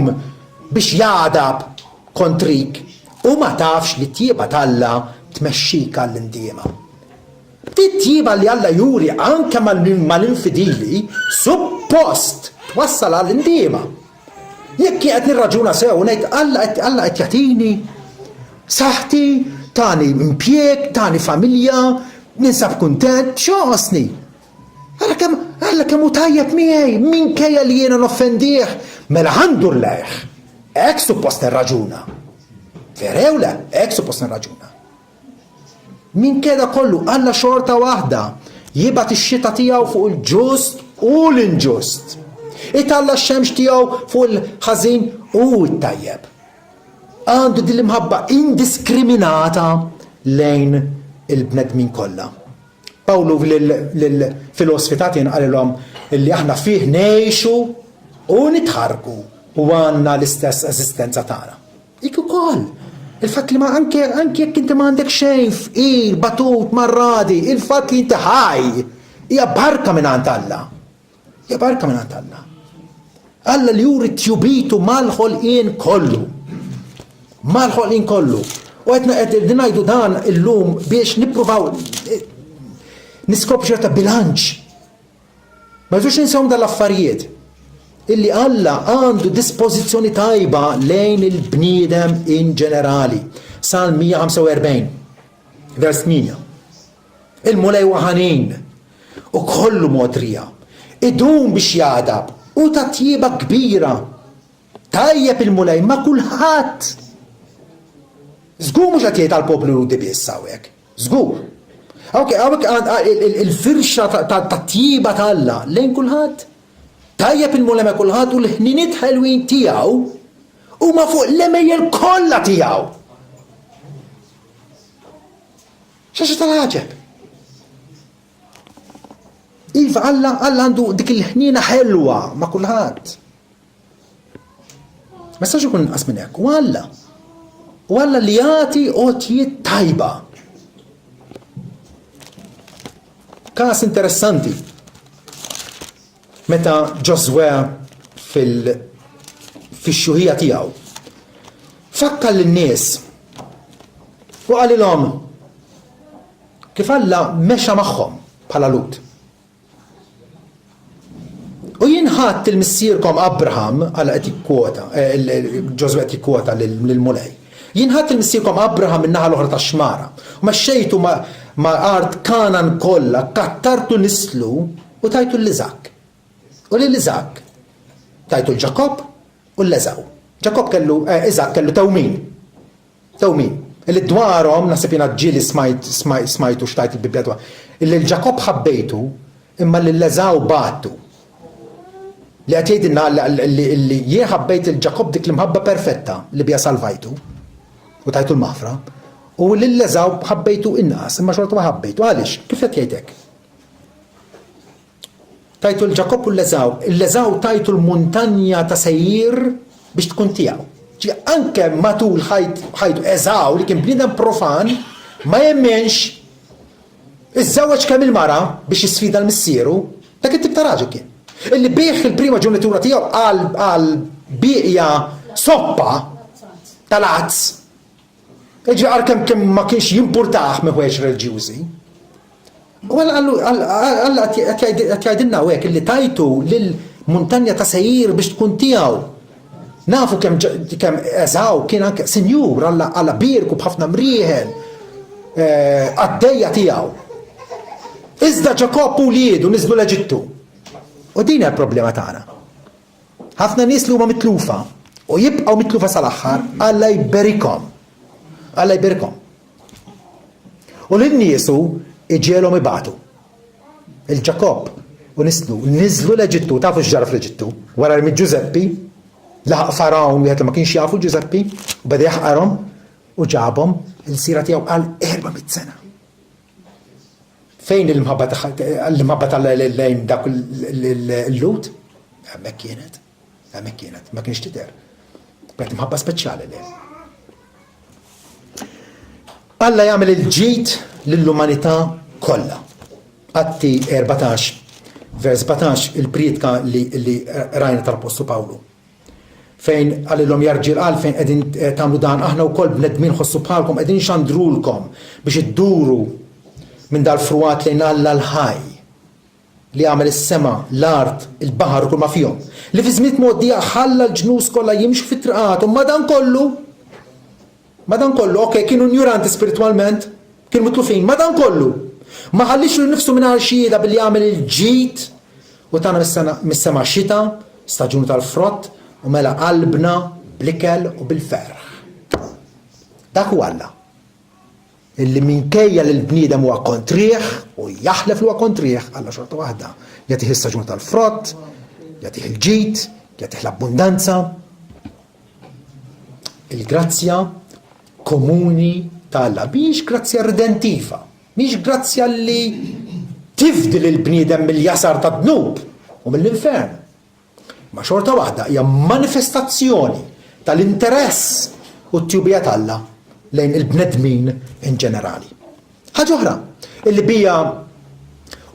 biex jgħadab kontrik u ma tafx li t-tjieba tal-Alla tmexxik għall-indiema. Titjiba li Alla juri anke mal-infidili suppost twassal għall-indiema. Jekk qed nirraġuna sew ngħid Alla qed jagħtini saħħti, tani impjieg, tani familja, ninsab kuntent, x'għosni. Alla kemm hu tajjeb miegħi, minkejja li jiena noffendih, mela ħandur lejh. Hekk suppost nirraġuna. Verew le, hekk suppost nirraġuna. Min keda kollu Alla xorta waħda jibat ix-xita tiegħu fuq il-ġust u l-inġust. Italla x-xemx tiegħu fuq il-ħażin u t-tajjeb. Għandu din l-imħabba indiskriminata lejn il-bnedmin kollha. Pawlu fil-filosfi tagħtin qalilhom illi aħna fih ngħixu u nitħarku u għandna l-istess eżistenza tagħna. Ik ukoll. Il-fatt li ma anke jekk inti ma għandek xejn fqir, batut, marradi, il-fatt li inti ħaj hija barka minn għand Alla. Hija barka minn għand Alla. Alla li juri tjubitu mal-ħolqien kollu. Mal-ħolqien kollu. U qed ngħidu dan illum biex nippruvaw niskopru ċerta bilanċ. Ma jżux ninsewhom dal-affarijiet. Illi Alla għandu dispożizzjoni tajba lejn il-bniedem in ġenerali. Salm 145, vers 8. Il-mulej waħanin u kollu modrija. Idum biex jadab u ta' tjieba kbira. Tajjeb il-mulej ma' kulħadd. Żgur mhux qed jgħid għall-poplu Ludi biss hawnhekk. Żgur. Hawnhekk il-firxa ta' tjieba ta' Alla lejn kulħadd. Tajjeb il-mulema kulħadd u l-ħniniet ħelwin tiegħu huma fuq l-emejjel kollha tiegħu. X'għax tal-ħaġeb. Iva Alla għandu dik il-ħnina ħelwa ma' kulħadd. Ma jistax ikun inqas minn hekk. U Alla li jagħti għotjiet tajba. Każ interessanti. Meta Ġoswe fix-xuħija tiegħu fakkar lin-nies u qalilhom kif Alla mexa magħhom bħala Lut. U jinħatt il-missierkom Abraham għal qed jikkwota, Ġoswe qed jikkwota lill-mulej. Jinħatt il-missierkom Abraham min-naħa l-oħra tax-xmara u mexxejtu ma' art Kanan kollha kattartu nislu u tajtu l-Iżak. U l-Iżak tajtu l-Ġakob u l-Eżaw. Ġakob kellu, Iżak kellu tawmin. Illi dwarhom naħseb jiena ġieli smajtu xtajt il-Bibja dwar. Illi l-Ġakob ħabbejtu imma l-Eżaw battu. Li qed jgħidilna li jien ħabbejt il-Ġakob dik l-imħabba perfetta li bija salvajtu u tajtu l-maħfra. U l-Eżaw ħabbejtu inqas, imma xorta ma ħabbejtu. Għaliex? Kif qed jgħidek? Tajtu l-Ġakob u l-Eżaw. L-Eżaw tajtu l-muntanja ta' sejjir biex tkun tiegħu. Anke matul ħajtu Eżaw li kien bniedem profan ma jemmenx iż-żewġ kemm il-mara biex jisfida l-missieru, dak it-tip ta' raġel kien. Illi bieħ il-prima ġurnatura tiegħu għal biqja soppa tal-azz. Iġi kemm ma kienx jimpurtaħ meħweġ reliġjużi. U Alla qed jgħidilna hekk illi tajtu lill-muntanja ta' sejjir biex tkun tiegħu. Nafu kemm Eżaw kien anke sinjur alla birku b'ħafna mrieħel għaddejja tiegħu. Iżda Ġakob u liedu niżlu l-Eġittu. U din l-problema tagħna. Ħafna nies li huma mitlufa u jibqgħu mitlufa sal-aħħar Alla jberikhom. Alla jberikhom. U lin-niesu iġielhom ibatu. Il-Ġakob u niżlu l-Eġittu, tafu x'ġara fl-Eġittu, wara li Ġużeppi laħaq farawn wieħed li ma kienx jafu Ġużeppi u beda jaħqarhom u ġabhom il-sira tiegħu għal 400 sena. Fejn l-imħabba tal-lejn dak il-lut? Hemmhekk kienet, ma kienx tidher. Kienet imħabba speċjali lejn. Alla jagħmel il-ġid lill-umanità kollha. Atti 14, vers 17 il-priedka li rajna tal-Apostlu Pawlu. Fejn għalilhom jarġil qal fejn qegħdin tagħmlu dan aħna wkoll bnedmin ħossu bħalkom qegħdin xandrulkom biex idduru minn dal-fruat lejn Alla l-ħaj li għamel is-sema, l-art, il-baħar u kull ma fihom. Li fi żmien tmoddija ħalla l-ġnus kollha jimxu fit-triqathom madankollu, okej, kienu ignoranti spiritwalment, kienu mitlufin, madankollu. Ma ħallix li nifsu minn xieda billi jagħmel il-ġid u tagħna mis-sema xita, staġun tal-frott, u mela qalbna bl-ikel u bil-ferħ. Dak huwa Alla. Illi minkejja li l-bniedem huwa kontrih u jaħlef li huwa kontrih, Alla xorta waħda jagħtih is-staġun tal-frott, jagħtih il-ġid, jagħtih l-abbundanza. Il-grazzja komuni ta' Alla mhix grazzja redentiva, mhix grazzja li tifdil il-bniedem mill-jasar tad-dnub u mill-infern. Ma xorta waħda hija manifestazzjoni tal-interess u t-tjubija Alla lejn il-bnedmin in ġenerali. Ħaġa oħra, illi bija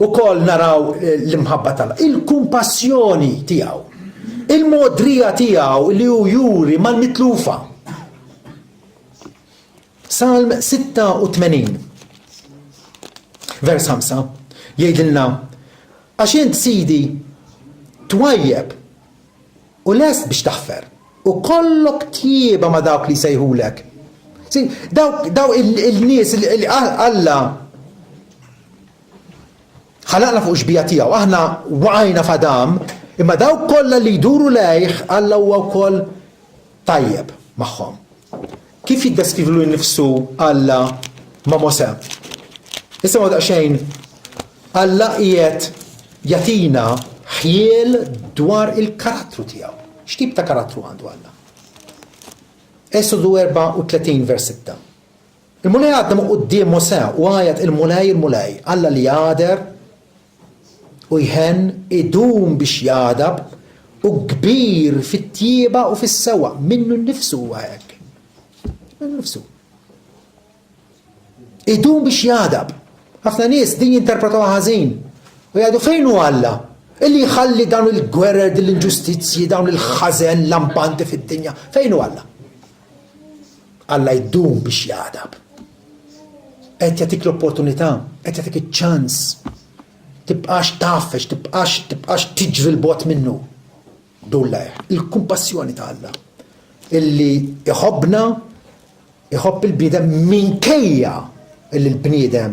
ukoll naraw l-imħabba Alla, il-kumpassjoni tiegħu, il-modrija tiegħu li hu juri mal-mitlufa. Salm 86, vers 5, jgħidilna għax int Sidi twajjeb u lest biex taħfer u kollok tjieba ma dawk li sejħulek. Daw il-nies li Alla ħalaqna fuq xbija tiegħu, aħna waqajna f'Adam, imma daw kollha li jduru lejh Alla huwa wkoll tajjeb magħhom. Kif jiddeskrivu nnifsu Alla ma' Mosè? Issa ma daqsxejn Alla qiegħed jagħtina ħjiel dwar il-karattru tiegħu. X'tip ta' karattru għandu Alla? Esodu 34 vers 6. Il-mulej għadda quddiem Mosè u għajat il-mulej Alla li jader u jħen idum biex jadab u kbir fit-tjieba u fis-sewa minnu nnifsu huwa hekk. Minnu nnifsu. Idum biex jadab. Ħafna nies din jinterpretaw ħażin u jgħidu fejn hu Alla? Illi jħalli dawn il-gwerer, l-inġustizzji, dawn il-ħażen lampanti fid-dinja. Fejn hu Alla? Alla jdum biex jadab. Qed jagħtik l-opportunità, qed jagħtik iċ-ċans. Tibqax tafex, tibqax tiġri l-bot minnu. Dulla il-kumpassjoni ta' Alla. Illi iħobbna, iħobb il-bniedem minkejja illi l-bniedem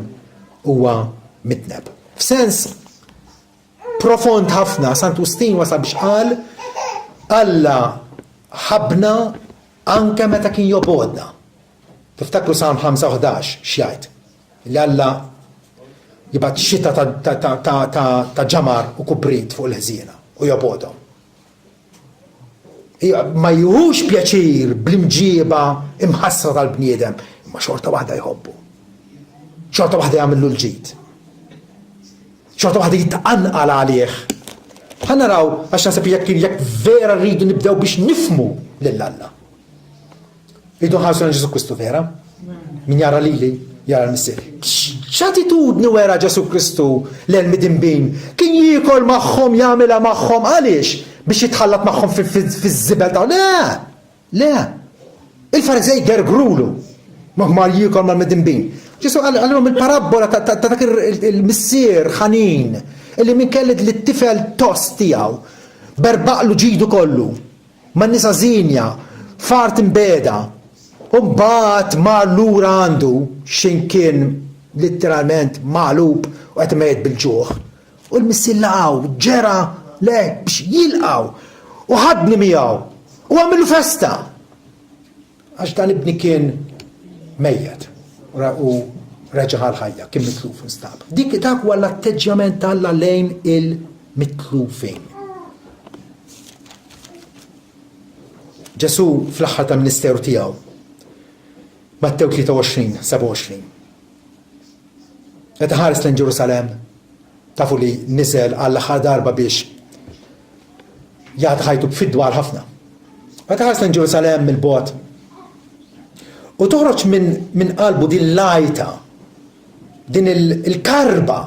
huwa mitneb. F'sens profond ħafna, Sant Ustin wasal biex qal Alla ħabna anke meta kien jobodna. Tiftakru Salm 5:11 x'jgħid li Alla jibgħat xita ta' ġamar u kubrit fuq il-ħżiena u jobodhom. Ma juhux pjaċir bl-imġiba imħassra tal-bniedem, imma xorta waħda jħobbu. Xorta waħda jagħmlu l-ġid. Xorta waħda jitqanqal għalih. Ħanaraw għax nasib jekk vera rridu nibdew biex nifmu lil Alla. Rridu nħarsu Ġesu Kristu vera? Min jara lili, jara l-missier. X'attitudni wera Ġesu Kristu l-midinbin? Kien jiekol magħhom jagħmilha magħhom għaliex? Biex jitħallat magħhom fiż-żibel ta' le. Il-Farizej gergrulu ma jiekol mal-midinbin. Ġesu għalhom il-parabola ta' dak il-missier ħanin illi min kelled li t-tifel tost tiegħu berbaqlu ġidu kollu man nisa żinja fart imbeda u mbagħad mar lura għandu xejn kien litteralment magħlub u qed imejt bil-ġuħ. U l-missier laqgħu ġera le biex jilqgħu u ħadni miegħu u għamilu festa għax dan ibni kien mejjed u reġa' ħajja kien mitluf instab. Dak huwa l-atteġġjament Alla lejn il-mitlufin. Ġesu fl-aħħar ta' ministeru tiegħu Mattew 23:27. Qed iħares lejn Ġerusalemm tafu li niżel għall-aħħar darba biex jagħti ħajtu b'fidwa ħafna. Qed iħares lejn Ġerusalemm mill-bogħod u toħroġ minn qalbu din l-għajta, din il-karba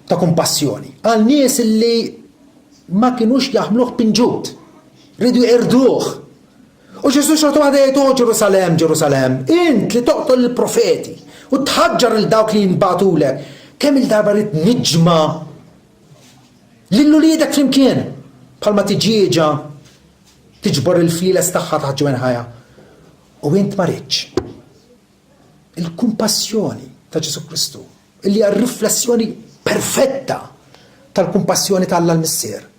ta' kumpassjoni għal nies li ma kinux jaħmluh pinġut, ridu jqirduh. U Ġesu xorta waħda jgħid Ġerusalemm, Ġerusalemm, int li toqtol il-profeti u tħaġġar il dawk li jinbatulek, kemm il-darba rid niġma lillu liedek flimkien bħalma tiġieġa tiġbor il-fliles tagħha taħt ġwen ħajja. U int ma ridx. Il-kumpassjoni ta' Ġesu Kristu, illi hija riflessjoni perfetta tal-kumpassjoni ta' Alla l-Missier.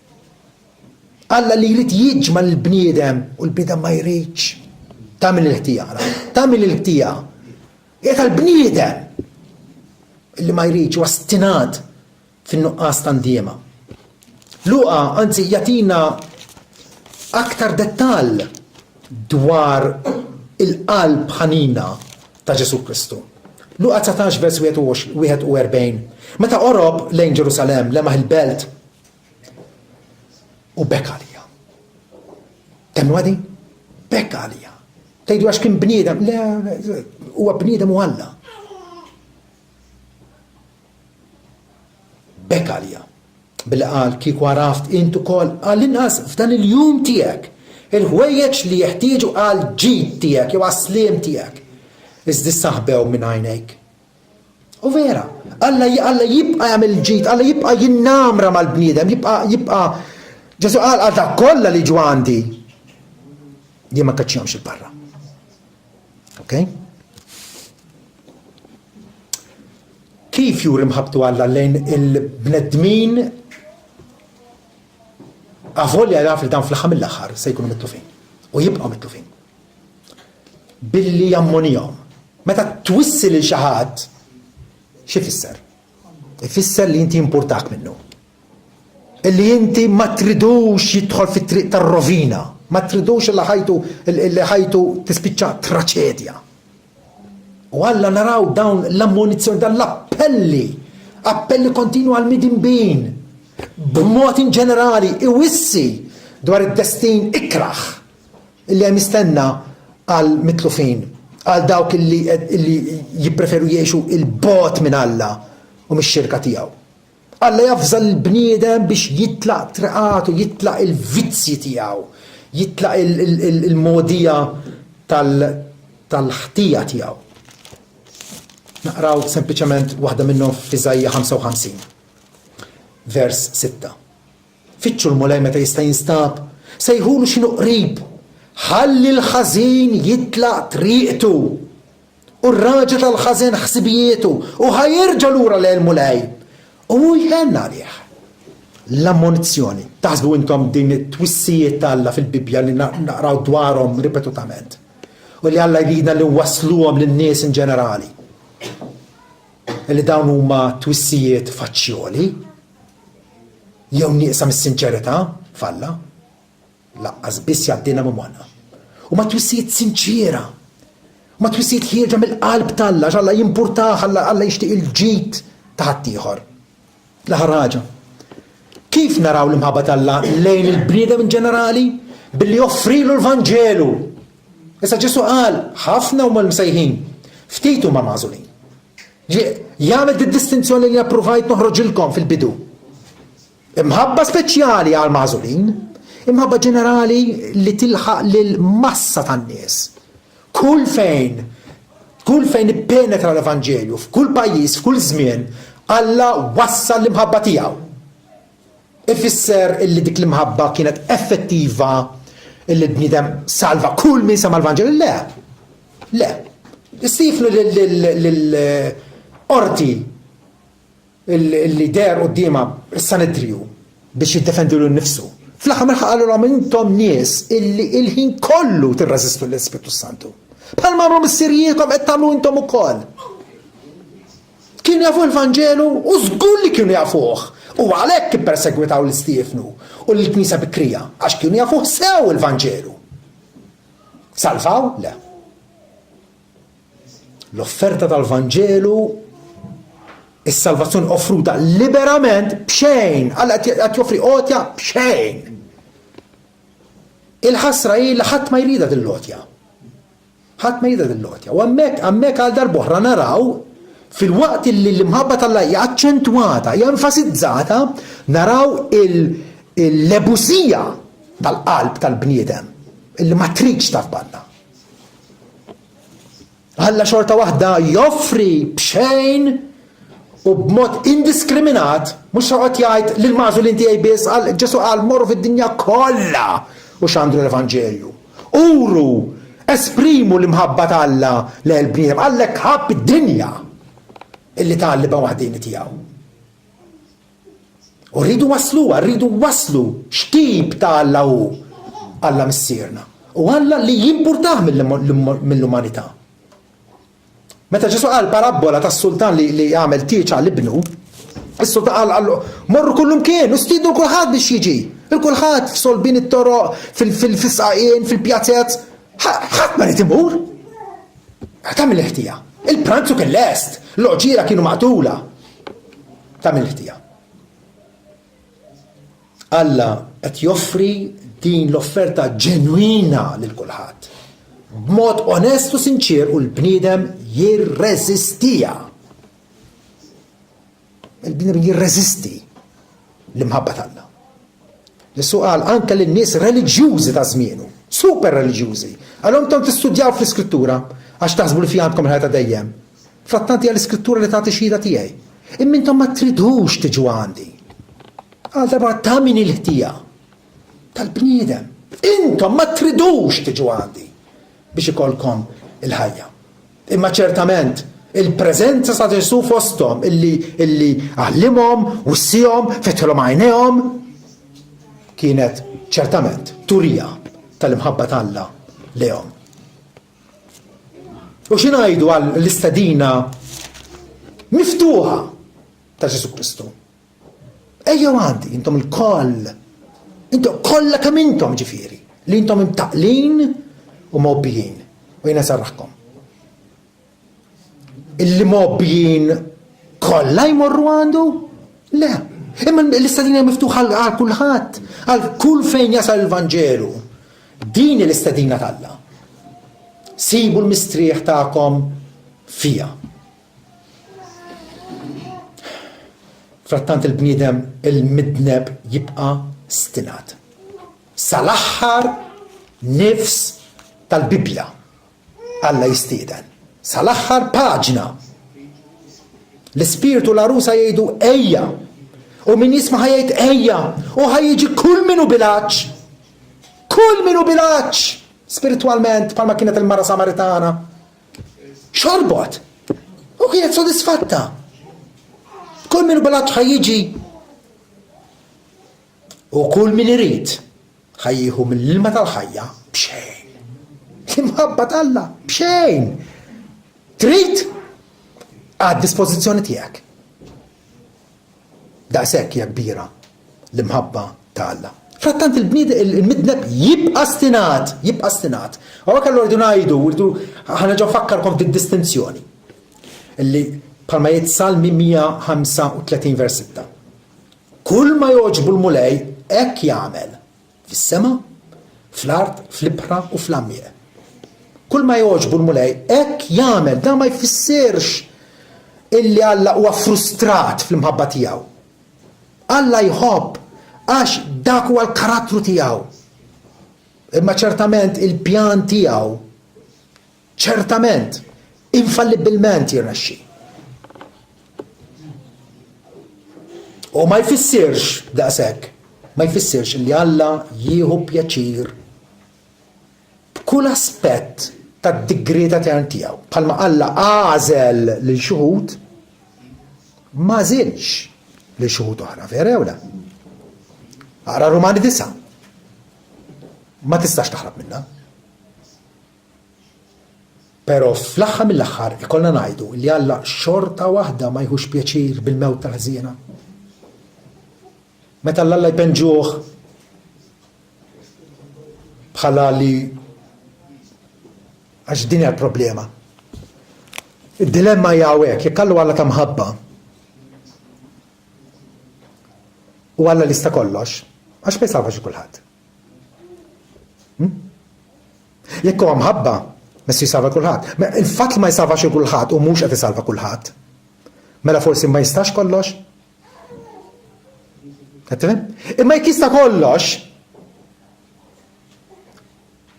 Alla li jrid jiġma l-bniedem u l-bniedem ma jridx. Tagħmel il-ħtija, tagħmel il-ħtija. Qiegħed tal-bniedem illi ma jridx u ostinat fin-nuqqas ta' ndiema. Luqa anzi jagħtina aktar dettall dwar il-qalb ħanina ta' Ġesu Kristu. Luqa 19 vers 41. Meta qorob lejn Ġerusalemm lemaħ il-belt u bekk għalija. Temnu għadi? Bekk għalija. Tgħidu għax kien bniedem, le huwa bniedem u Alla. Bekk għalija. Billi qal kieku għaraft intu kol għall-inqas f'dan il-jum tiegħek il-ħwejjeġ li jeħtieġu għal ġid tiegħek jew għas-sliem tiegħek. Iżda saħbew minn għajnejk. U vera, Alla jibqa' jagħmel ġid, Alla jibqa' jinnamra mal-bniedem, jibqa' Ġesu qal għal dak kollha li ġu għandi jien ma kaċċihomx il-barra. Okay? Kif juri mħabtu Alla lejn il-bnedmin għavolja jaf li dan fl-aħħar mill-aħħar se jkunu mitlufin u jibqgħu mitlufin. Billi jammonihom. Meta twissil il xi ħadd x'ifisser? Ifisser li inti importak minnu. Illi inti ma tridux jidħol fit-triq tar-rovina, ma tridux illi ħajtu tispiċċa traċedja. U Alla naraw dawn l-ammonizzjoni, dan appelli kontinu għal midinbin, b'mod in ġenerali iwissi dwar id-destin ikraħ illi hemm mistenna għal mitlufin, għal dawk illi jippreferu jgħixu il-bot minn Alla u mix-xirka tiegħu. Alla jafżal l-bniedem biex jitlaq triqatu, jitlaq il-vizzji tiegħu, jitlaq il-modija tal-ħtija tiegħu. Naqraw sempliċement waħda minnhom f'Iżajja 55, vers 6. Fittxu l-mulej meta jista' jinstab, sejħulu x'inhu qrib, ħalli l-ħażin jitlaq triqtu u r-raġel tal-ħażen ħsibietu u ħajirġa' lura l-mulej u jħenna għalih. L-ammonizzjoni. Taħsbu intom din it-twissijiet Alla fil-Bibja li naqraw dwarhom ripetutament u li Alla jridna li wasluhom lin-nies in ġenerali. Li dawn huma twissijiet faċċjoli jew nieqsa mis-sinċerità f'Alla. Laqqas biss jgħaddina mumana. U ma twissijiet sinċira. Ma twissijiet ħieġa mill-qalb tal-Alla, x'Alla jimpurtah, Alla jixtieq il-ġid ta' ħaddieħor. L-aħħar ħaġa. Kif naraw l-imħabba tal-Alla lejn il-bniedem in ġenerali? Billi joffrilu l-Vanġelu. Issa Ġesu qal ħafna huma l-msejħin, ftit huma magħżulin. Jagħmel id-distinzjoni li approvajt noħroġilkom fil-bidu. Imħabba speċjali għal magħżulin, imħabba ġenerali li tilħaq lil-massa tan-nies. Kull fejn ippenetra l-Evanġelju, f'kull pajjiż, f'kull żmien, Alla wassal l-imħabba tiegħu. Ifisser illi dik l-imħabba kienet effettiva illi bniedem salva kull min sama l-Evanġelju? Le. Istifnu l-orti illi der qudiema s-Sanedriju biex jiddefendu l-nifsu. Fl-aħħar mill-ħaq qalulhom intom nies illi il-ħin kollu tirreżistu l-Ispiritu Santu. Bħal marru mis-Sirjietkom qed tagħmlu intom ukoll. Kienu jafu l-Vanġelu u żgur li kienu jafuh. U għalhekk ippersegwitaw l-Istifnu u l-Knisja Bikrija għax kienu jafuh sew il-Vanġelu. Salvaw? Le. L-offerta tal-Vanġelu is-salvazzjoni offruta liberament b'xejn, Alla qed joffri qotja b'xejn. Il-ħasra hi li ħadd ma jrida dil-lotja. Ħadd ma jrida dil-lotja. U hemmhekk għal darb'oħra naraw fil-waqt li l-imħabba tal-Alla hija aċċentwata, hija enfasizzata, naraw il-lebusija tal-qalb tal-bniedem illi ma tridx taf balla. Alla xorta waħda joffri b'xejn u b'mod indiskriminat, mhux joqgħod jgħid lil magħżulin tiegħi biss, Ġesu qal morru fid-dinja kollha u x'għandu l-Evanġelju. Uru, esprimu l-imħabba tal-Alla lejn bniedem, għallek ħabb id-dinja illi talliba waħdini tiegħu. U rridu waslu x'tip ta' Alla hu Alla missierna. U Alla li jimpurtah mill-umanità. Meta Ġesu qal parabola tas-sultan li jagħmel tieċa l-ibnu, is-sultan qal morru kullum kien u stiedu kulħadd biex jiġi. Il-kulħadd f'solbin it-toroq, fil-fisqaqien, fil-pjazzett, ħadd ma rid imur. Tagħmel ħtija. Il-pranzu kien lest, l-oġiera kienu maqtula. Tagħmel ħtija. Alla qed joffri din l-offerta ġenwina lil kulħadd. B'mod onestu sinċir u l-bniedem jirreżistija. Il-bniedem jirreżisti l-imħabba tal-Alla. Ġesu qal anke lin-nies reliġjużi ta' żmienu, super reliġjużi. Għalhom tom tistudjaw fl-Iskrittura għax taħsbu li fija għandkom ħajta dejjem. Frattanti għall-Iskrittura li tagħti xhieda tiegħi. Imma intom ma tridux tiġu għandi. Għal darba tagħmin il-ħtija tal-bniedem. Intom ma tridux tiġu għandi biex ikolkom il-ħajja. Imma ċertament il-preżenza sa' Ġesu fosthom illi għallimhom, wissihom, fetħilhom għajnejhom kienet ċertament turija tal-imħabba tal-Alla lehom. U x'ingħidu għall-istedina miftuħa ta' Ġesu Kristu. Ejjew għandi, intom il-koll, intom kollha kemm intom ġifieri, li intom imtaqlin u mobbijin. U jiena sarraħkom. Illi mobbijin kollha jmorru għandu? Le. Imma l-istadina miftuħa għal kulħadd, għal kull fejn jasal il-Vanġelu. Din l-istadina tal-Alla. Sibu l-mistrieħ tagħkom fija. Frattant il-bniedem il-midneb jibqa' stinat. Sal-aħħar nifs tal-Bibja Alla jistieden. Sal-aħħar paġna. L-Ispiritu l-Arusa jgħidu ejja. U min jisma' ħajjed ejja. U ħajjiġi kull minu bilaċ. Kull minu bilaċ. Spiritualment, palma kienet il-mara Samaritana. xorbot. U kienet sodisfatta. Kull min balat ħajjiġi. U kull min irid ħajjieħu mill-ilma tal-ħajja b'xejn. L-imħabba tal-Alla b'xejn. Trid għad dispożizzjoni tiegħek. Daqshekk hija kbira l-imħabba tal-Alla. Frattant il-midneb jibqa' stinat. U għak allura rridu ngħidu, ħanerġgħu fakkarkom bid-distinzjoni. Illi bħalma jitsalmi 135 vers 6. Kull ma joġbu l-mulej hekk jagħmel fis-sema, fl-art, fl-ibħra u fl-ammie. Kull ma joġbu l-mulej hekk jagħmel, da ma jfissirx illi Alla huwa frustrat fl-imħabba tiegħu. Alla jħobb għax dak huwa l-karattru tiegħu. Imma ċertament il-pjan tiegħu ċertament infallibilment jirnexxi. U ma jfissirx daqshekk, ma jfissirx li Alla jieħu pjaċir b'kull aspett tad-digreta tiegħu. Bħalma Alla għażel lil xuħud ma żilx lil xuħud oħra, vera jew le? Ara Rumani 9. Ma tistax taħrab minnha. Pero fl-aħħar mill-aħħar ikollna ngħidu li Alla xorta waħda ma jħux pjaċir bil-mewt tal-ħżiena. Meta l-Alla jpenġuh bħala li għax din hija l-problema. Id-dilemma hija hawnhekk, jekk Alla Alla ta' mħabba u Alla lista kollox, għax ma jsalvax kulħadd. Jekk huwa mħabba, messi jisalva kulħadd. Il-fatt ma jisalvax kulħadd u mhux qed isalva kulħadd. Mela forsi ma jistax kollox? Qed tifhem? Imma jekk jista' kollox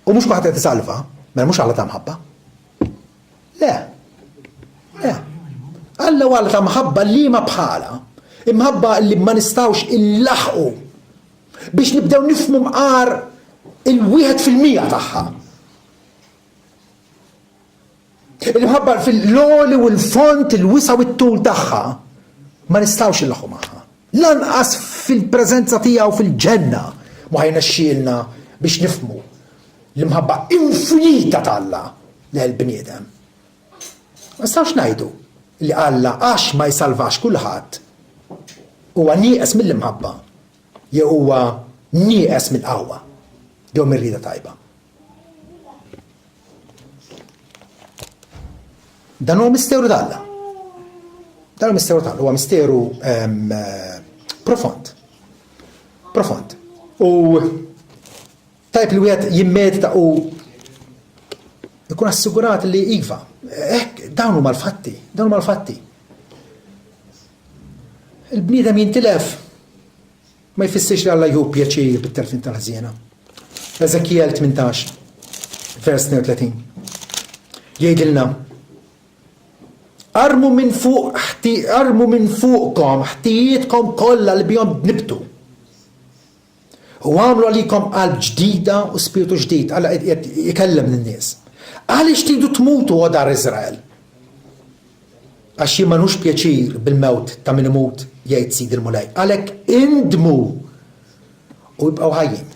u mhux kulħadd qed isalva, mela mhux Alla ta' mħabba. Le. Alla huwa Alla ta' mħabba li ma bħala. Imħabba li ma nistgħux illaħqu biex nibdew nifhmu mqar il-1% tagħha. Il-mħabba fil-loli u l-font, il-wisa u t-tul tagħha ma nistgħux illaħqu magħha. Lanqas fil-preżenza tiegħu fil-ġenna ma ħajnexxielna biex nifhmu l-imħabba infinita tal-Alla lill-bniedem. Ma nistgħux ngħidu li Alla għax ma jsalvax kulħadd huwa nieqes mill-imħabba jew huwa nieqes mill-qawwa jew mir-rieda tajba. Dan huwa misteru tal-Alla. Dan huwa misteru tal-Alla, huwa misteru profond. U tajb li wieħed jimmedita u jkun assigurat li iva, dawn huma l-fatti. Il-bniedem jintilef ma jfissirx li Alla jieħu pjaċir bit-telfin tal-ħżiena. Eżekjiel 18, vers 32. Jgħidilna: armu minn fuqkom ħtijietkom kollha li bihom bnibtu. U għamlu għalikom qalb ġdida u spiritu ġdid. Alla jkellem lin-nies. Għaliex tridu tmutu għodar Iżrael? Għax jien m'għandux pjaċir bil-mewt ta' min imut, jgħid Sidi l-Mulej. Għalhekk indmu u jibqgħu ħajjin.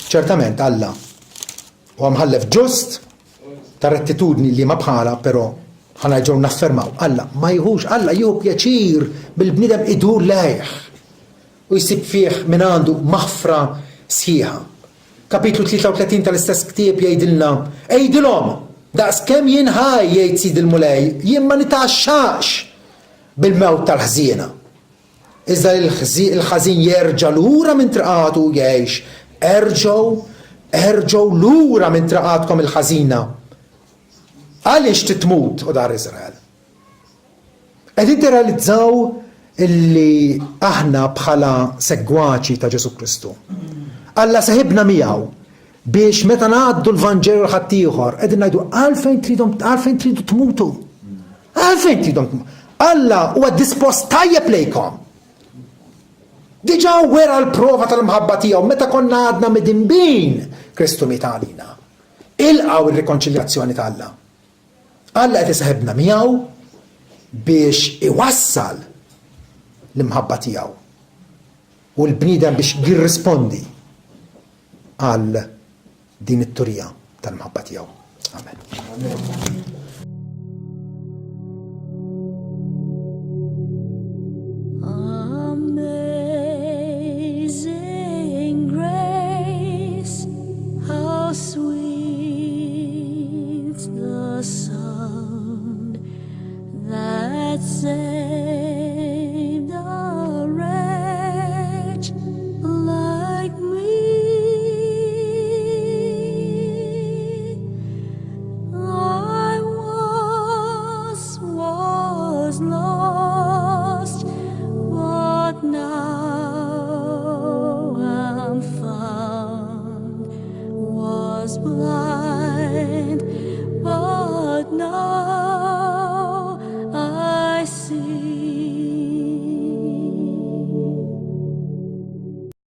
ċertament Alla huwa mħallef ġust ta' rettitudni li ma bħala, però ħanarġgħu naffermaw Alla ma jieħux, Alla jieħu pjaċir bil-bniedem idur lejh u jsib fih minn għandu maħfra sħiħa. Kapitlu 33 tal-istess ktieb jgħidilna: ejdilhom daqskemm jien ħaj, jgħid Sidi l-Mulej, jien ma nitaxxax bil-mewt tal-ħżiena. Iżda il-ħażin jerġa' lura minn traqatu jgħix. Erġgħu lura minn traqatkom il-ħażina. Għaliex titmut u dar Iżrael? Qegħdin tirrealizzaw illi aħna bħala segwaċi ta' Ġesu Kristu Alla saħibna miegħu biex meta ngħaddu l-Vanġelu l ħadd ieħor qegħdin ngħidu għalfejn tridu tmutu. Għalfejn tridhom tmutu. Alla huwa dispost tajjeb lejkom. Diġà wera l-prova tal-mħabba tiegħu meta konna għadna midinbin Kristu miet għalina. Ilqgħu ir-rikonċiljazzjoni ta' Alla. Alla qed isaħibna miegħu biex iwassal l-imħabba tiegħu u l-bniedem biex jirrispondi għal din it-turija tal-imħabba tiegħu. Amen. Amazing grace, how sweet the sound that saved a wretch like me. I once was lost, but now I'm found. Was blind, but now